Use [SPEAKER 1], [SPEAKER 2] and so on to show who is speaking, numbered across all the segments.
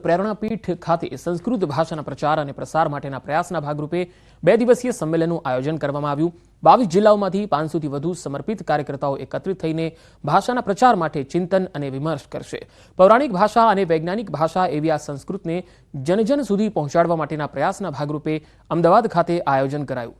[SPEAKER 1] પ્રેરણાપીઠ ખાતે સંસ્કૃત ભાષાના પ્રચાર અને પ્રસાર માટેના પ્રયાસના ભાગરૂપે 2 દિવસીય સંમેલનનું આયોજન કરવામાં આવ્યું। 22 જિલ્લાઓમાંથી 500થી વધુ સમર્પિત કાર્યકર્તાઓ એકત્રિત થઈને ભાષાના પ્રચાર માટે ચિંતન અને વિમર્શ કરશે। પૌરાણિક ભાષા અને વૈજ્ઞાનિક ભાષા એવી આ સંસ્કૃતને જનજન સુધી પહોંચાડવા માટેના પ્રયાસના ભાગરૂપે અમદાવાદ ખાતે આયોજન કરાયું।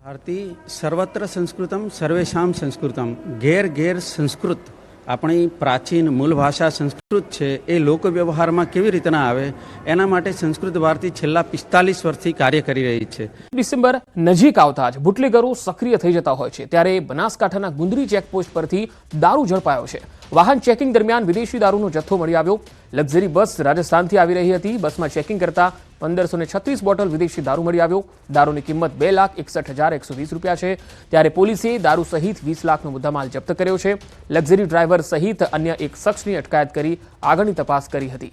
[SPEAKER 2] भारती सर्वत्र संस्कृतम सर्वेषां संस्कृतम घेर घेर संस्कृत अपनी प्राचीन मूल भाषा संस्कृत है ए लोक व्यवहार में केवी रीतना आवे एना माटे संस्कृत भारती छेल्ला 45 वर्षथी कार्य करी रही है।
[SPEAKER 1] डिसेम्बर नजीक आवता ज बुटलेगरो सक्रिय थई जता होय छे त्यारे बनासकांठाना गुंदरी चेकपोस्ट परथी दारू झड़पायो छे। वाहन चेकिंग दरमियान विदेशी दारूनो जथ्थो मळी आव्यो। लक्ઝરી बस राजस्थानथी आवी रही हती। बसमां चेकिंग करता 1536 बोटल विदेशी दारू मळी आव्यो। दारूनी किंमत 2,61,120 रूपिया छे। त्यारे पोलीसे दारू सहित 20 लाखनो मुद्दामाल जप्त कर्यो छे। लक्ઝરી ड्राइवर सहित अन्य एक शख्सनी अटकायत करी आगळनी तपास करी हती।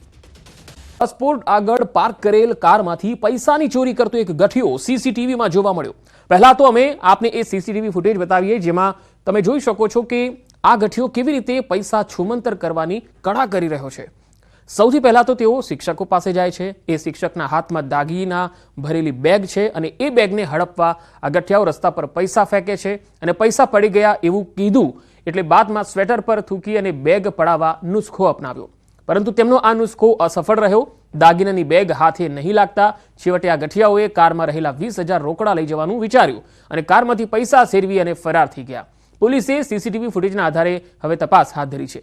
[SPEAKER 1] पासपोर्ट आगळ पार्क करेल कारमांथी पैसानी चोरी करतो एक गठियो सीसीटीवीमां जोवा मळ्यो। पहेला तो अमे आपने ए सीसीटीवी फूटेज बतावीए जेमां तमे जोई शको छो के आ गठियो केवी रीते पैसा छूमंतर करवानी कड़ा करी रह्यो छे। सौथी पहला तो तेओ शिक्षको पासे जाय छे। ए शिक्षकना हाथमां दागीना भरेली बेग छे अने ए बेगने हड़पवा आ गठियाओ रस्ता पर पैसा फेंके छे अने पैसा पड़ी गया एवुं कीधुं एटले बादमां स्वेटर पर थूकी अने बेग पड़ावा नुस्खो अपनाव्यो, परंतु तेमनो आ नुस्खो असफળ रह्यो। दागीनानी बेग हाथे नहीं लागता छेवटे आ गठियाओए काરમાં રહેલા 20,000 રોકડા લઈ જવાનું વિચાર્યું અને કારમાંથી પૈસા સેરવી અને ફરાર થઈ ગયા। પોલીસે સીસીટીવી ફૂટેજના આધારે હવે તપાસ હાથ ધરી છે।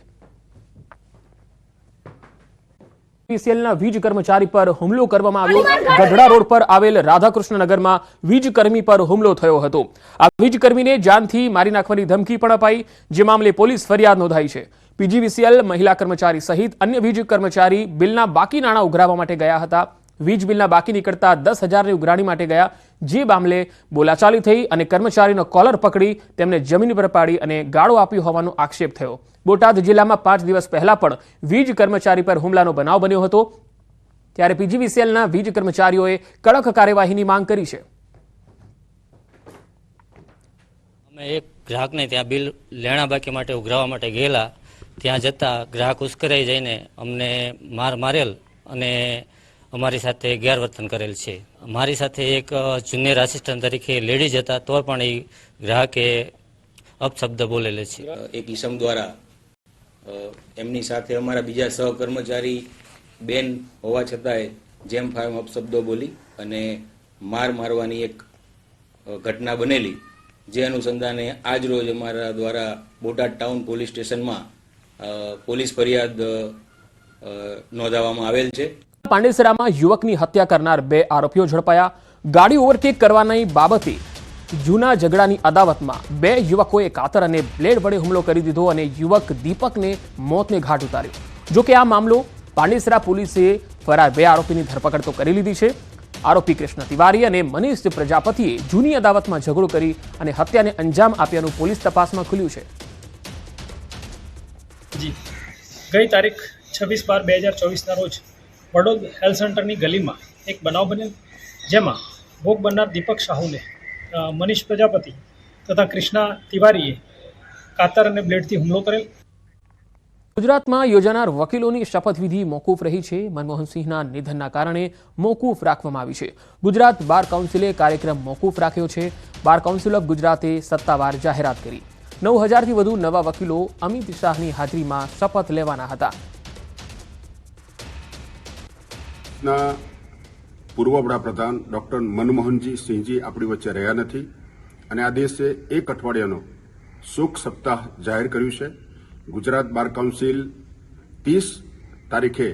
[SPEAKER 1] પીસીએલના વીજ કર્મચારી પર હુમલો કરવામાં આવ્યો। ગઢડા રોડ પર આવેલ રાધાકૃષ્ણ નગરમાં વીજકર્મી પર હુમલો થયો હતો। આ વીજકર્મીને જાનથી મારી નાખવાની ધમકી પણ અપાઈ, જે મામલે પોલીસ ફરિયાદ નોંધાઈ છે। પીજીવીસીએલ મહિલા કર્મચારી સહિત અન્ય વીજ કર્મચારી બિલના બાકી નાણાં ઉઘરાવવા માટે ગયા હતા। વીજ બિલના બાકી નીકળતા 10,000ની ઉઘરાણી માટે ગયા, જે મામલે બોલાચાલી થઈ અને કર્મચારીનો કોલર પકડી તેમને જમીન પર પાડી અને ગાળો આપ્યો હોવાનો આક્ષેપ થયો। બોટાદ જિલ્લામાં 5 દિવસ પહેલા પણ વીજ કર્મચારી પર હુમલાનો બનાવ બન્યો હતો, ત્યારે પીજીવીસીએલના વીજ કર્મચારીઓએ કડક કાર્યવાહીની માંગ કરી છે।
[SPEAKER 3] અમે એક ગ્રાહકને ત્યાં બિલ લેણા બાકી માટે ઉઘરાવવા માટે ગયેલા, ત્યાં જતા ગ્રાહક ઉશ્કેરાઈ જઈને અમને મારેલ અને અમારી સાથે ગેરવર્તન કરેલ છે। મારી સાથે એક જુનિયર આસિસ્ટન્ટ તરીકે લેડીઝ હતા, તો પણ એ ગ્રાહકે અપશબ્દ બોલેલે છે।
[SPEAKER 4] એક ઈસમ દ્વારા એમની સાથે અમારા બીજા સહકર્મચારી બેન હોવા છતાંય જેમ ફામ અપશબ્દો બોલી અને મારવાની એક ઘટના બનેલી, જે અનુસંધાને આજ રોજ અમારા દ્વારા બોટાદ ટાઉન પોલીસ સ્ટેશનમાં પોલીસ ફરિયાદ નોંધાવવામાં આવેલ છે।
[SPEAKER 1] પાંડેસરામાં યુવકની હત્યા કરનાર 2 આરોપીઓ ઝડપાયા। ગાડી ઓવરટેક કરવાની બાબતે જૂના ઝઘડાની અદાવતમાં 2 યુવકોએ કાતર અને બ્લેડ વડે હુમલો કરી દીધો અને યુવક દીપકને મોતને ઘાટ ઉતાર્યો। જો કે આ મામલો પાંડેસરા પોલીસે ફરાર 2 આરોપીની ધરપકડ તો કરી લીધી છે। આરોપી કૃષ્ણ તિવારી અને મનીષ પ્રજાપતિએ જૂની અદાવતમાં ઝઘડો કરી અને હત્યાને અંજામ આપ્યાનું પોલીસ તપાસમાં ખુલ્યું છે।
[SPEAKER 5] ગઈ તારીખ 26/12/2024ના રોજ વડોદ હેલ્થ સેન્ટરની ગલીમાં એક બનાવ બનેલ, જેમાં ભોગ બનનાર દીપક સાહુને મનીષ પ્રજાપતિ તથા કૃષ્ણા તિવારીએ કાતર અને બ્લેડથી હુમલો કરેલ।
[SPEAKER 1] ગુજરાતમાં યોજાનાર વકીલોની શપથવિધિ મોકૂફ રહી છે। મનમોહન સિંહના નિધનના કારણે મોકૂફ રાખવામાં આવી છે। ગુજરાત બાર કાઉન્સિલે કાર્યક્રમ મોકૂફ રાખ્યો છે। બાર કાઉન્સિલ ઓફ ગુજરાતે સત્તાવાર જાહેરાત કરી। 9,000થી વધુ નવા વકીલો અમિત શાહની હાજરીમાં શપથ લેવાના હતા।
[SPEAKER 6] પૂર્વ વડાપ્રધાન ડોક્ટર મનમોહનજી સિંહજી આપણી વચ્ચે રહ્યા નથી અને આ દેશે 1 અઠવાડિયાનો શોક સપ્તાહ જાહેર કર્યું છે। ગુજરાત બાર કાઉન્સિલ 30 તારીખે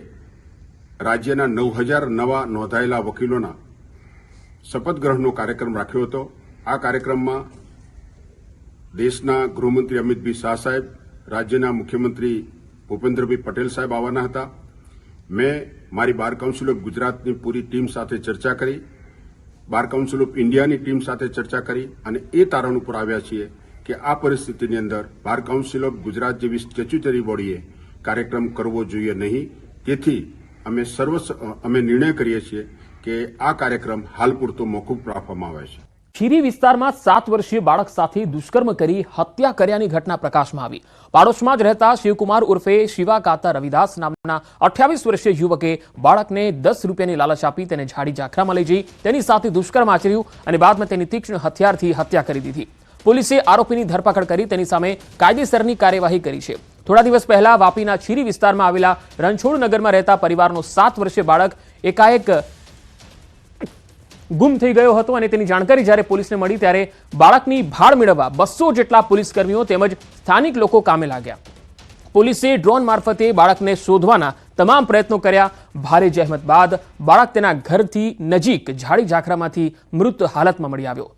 [SPEAKER 6] રાજ્યના 9,000 નવા નોંધાયેલા વકીલોના શપથ ગ્રહણનો કાર્યક્રમ રાખ્યો હતો। આ કાર્યક્રમમાં દેશના ગૃહમંત્રી અમિતભાઈ શાહ સાહેબ, રાજ્યના મુખ્યમંત્રી ભૂપેન્દ્રભાઈ પટેલ સાહેબ આવવાના હતા। મેં મારી બાર કાઉન્સિલ ઓફ ગુજરાતની પૂરી ટીમ સાથે ચર્ચા કરી, બાર કાઉન્સિલ ઓફ ઇન્ડિયાની ટીમ સાથે ચર્ચા કરી અને એ તારણ ઉપર આવ્યા છીએ કે આ પરિસ્થિતિની અંદર બાર કાઉન્સિલ ઓફ ગુજરાત જેવી સ્ટેચ્યુટરી બોડીએ કાર્યક્રમ કરવો જોઈએ નહીં। તેથી અમે નિર્ણય કરીએ છીએ કે આ કાર્યક્રમ હાલ પૂરતો મોકૂફ રાખવામાં આવે છે।
[SPEAKER 1] ખીરી વિસ્તારમાં 7 વર્ષીય બાળક સાથે દુષ્કર્મ કરી હત્યા કર્યાની ઘટના પ્રકાશમાં આવી। પાડોશમાં જ રહેતા શિવકુમાર ઉર્ફે શિવા કાતા રવિદાસ નામના 28 વર્ષીય યુવકે બાળકને 10 રૂપિયાની લાલચ આપી તેને ઝાડી ઝાખરામાં લઈ જઈ તેની સાથે દુષ્કર્મ આચર્યું અને બાદમાં તેની તીક્ષ્ણ હથિયારથી હત્યા કરી દીધી। પોલીસે આરોપીની ધરપકડ કરી તેની સામે કાયદેસરની કાર્યવાહી કરી છે। થોડા દિવસ પહેલા વાપીના છીરી વિસ્તારમાં આવેલા રણછોડ નગરમાં રહેતા પરિવારનો 7 વર્ષીય બાળક એકાએક ગુમ થઈ ગયો હતો અને તેની જાણકારી જ્યારે પોલીસને મળી ત્યારે બાળકની ભાળ મેળવવા 200 જેટલા પોલીસકર્મીઓ તેમજ સ્થાનિક લોકો કામે લાગ્યા। પોલીસે ડ્રોન મારફતે બાળકને શોધવાના તમામ પ્રયત્નો કર્યા। ભારે જહેમત બાદ બાળક તેના ઘરથી નજીક ઝાડી ઝાખરામાંથી મૃત હાલતમાં મળી આવ્યો।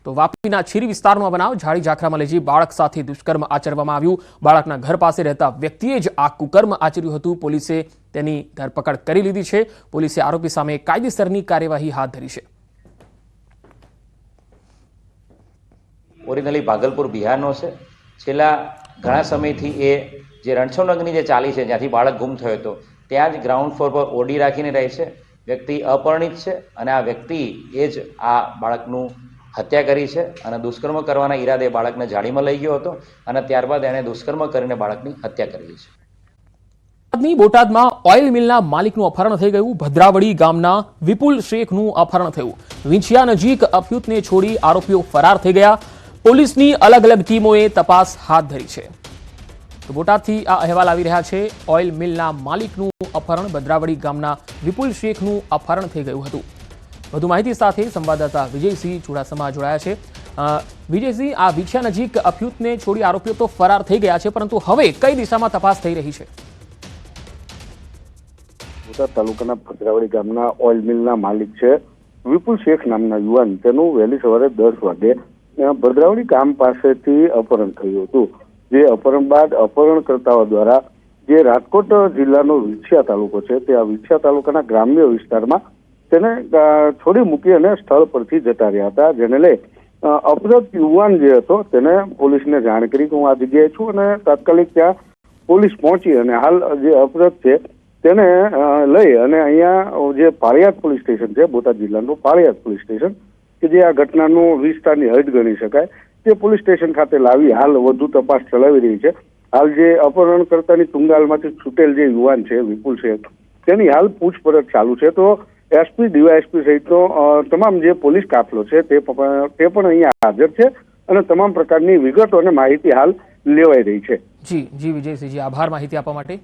[SPEAKER 1] તો વાપીના છીરી વિસ્તારનો બનાવ ઝાડી ઝાખરામાં લઈ જઈ બાળક સાથે દુષ્કર્મ આચરવામાં આવ્યું। બાળકના ઘર પાસે રહેતા વ્યક્તિએ જ આ કુકર્મ આચર્યું હતું। પોલીસે તેની ધરપકડ કરી લીધી છે। પોલીસે આરોપી સામે કાયદેસરની કાર્યવાહી હાથ ધરી છે।
[SPEAKER 7] ઓરિજિનલી ભાગલપુર બિહારનો છે। છેલ્લા ઘણા સમયથી એ જે રણછોડનગરની જે ચાલી છે જ્યાંથી બાળક ગુમ થયો હતો ત્યાં જ ગ્રાઉન્ડ ફ્લોર પર ઓડી રાખીને રહે છે। વ્યક્તિ અપરિણિત છે અને આ વ્યક્તિ એ જ આ બાળકનું હત્યા કરી છે અને દુષ્કર્મ કરવાના ઈરાદે બાળકને ઝાડીમાં લઈ ગયો હતો અને ત્યારબાદ એણે દુષ્કર્મ કરીને બાળકની હત્યા કરેલી છે।
[SPEAKER 1] બોટાદમાં ઓઇલ મિલના માલિકનું અપહરણ થઈ ગયું। ભદ્રાવડી ગામના વિપુલ શેખનું અપહરણ થયું। વિંછિયા નજીક અફયુતને છોડી આરોપીઓ ફરાર થઈ ગયા। પોલીસની અલગ અલગ ટીમોએ તપાસ હાથ ધરી છે। તો બોટાદથી આ અહેવાલ આવી રહ્યા છે। ઓઇલ મિલના માલિકનું અપહરણ, ભદ્રાવડી ગામના વિપુલ શેખનું અપહરણ થઈ ગયું હતું। વધુ માહિતી સાથે સંવાદદાતા વિજયસિંહ ચુડાસમા જોડાયા છે। વિજયસિંહ, આ વિંછિયા નજીક અફયુતને છોડી આરોપીઓ તો ફરાર થઈ ગયા છે, પરંતુ હવે કઈ દિશામાં તપાસ થઈ રહી છે?
[SPEAKER 8] બોટાદ તાલુકાના ભદ્રાવડી ગામના ઓઇલ મિલના માલિક છે વિપુલ શેખ નામના યુવાન। તેનું વહેલી સવારે 10 વાગે ભદ્રાવડી ગામ પાસેથી અપહરણ થયું હતું। જે અપહરણ બાદ અપહરણકર્તાઓ દ્વારા જે રાજકોટ જિલ્લાનો વિંછિયા તાલુકો છે તે આ વિંછિયા તાલુકાના ગ્રામ્ય વિસ્તારમાં તેને છોડી મૂકી અને સ્થળ પરથી જતા રહ્યા હતા। જેને લઈ અપહૃત યુવાન જે હતો તેને પોલીસને જાણ કરી કે હું આ જગ્યાએ છું અને તાત્કાલિક ત્યાં પોલીસ પહોંચી અને હાલ જે અપહૃત છે તેને લઈ અને અહીંયા જે પાળિયાદ પોલીસ સ્ટેશન છે, બોટાદ જિલ્લાનું પાળિયાદ પોલીસ સ્ટેશન કે જે આ ઘટનાનું વિસ્તારની હદ ગણી શકાય તે પોલીસ સ્ટેશન ખાતે લાવી હાલ વધુ તપાસ ચલાવી રહી છે। હાલ જે અપહરણકર્તાની તુંગાલમાંથી છૂટેલ જે યુવાન છે વિપુલ શેખ તેની હાલ પૂછપરછ ચાલુ છે। તો એસપી, ડીવાયએસપી સહિતનો તમામ જે પોલીસ કાફલો છે તે પણ અહીંયા હાજર છે અને તમામ પ્રકારની વિગતો અને માહિતી હાલ લેવાઈ રહી છે।
[SPEAKER 1] જી વિજયસિંહજી, આભાર માહિતી આપવા માટે।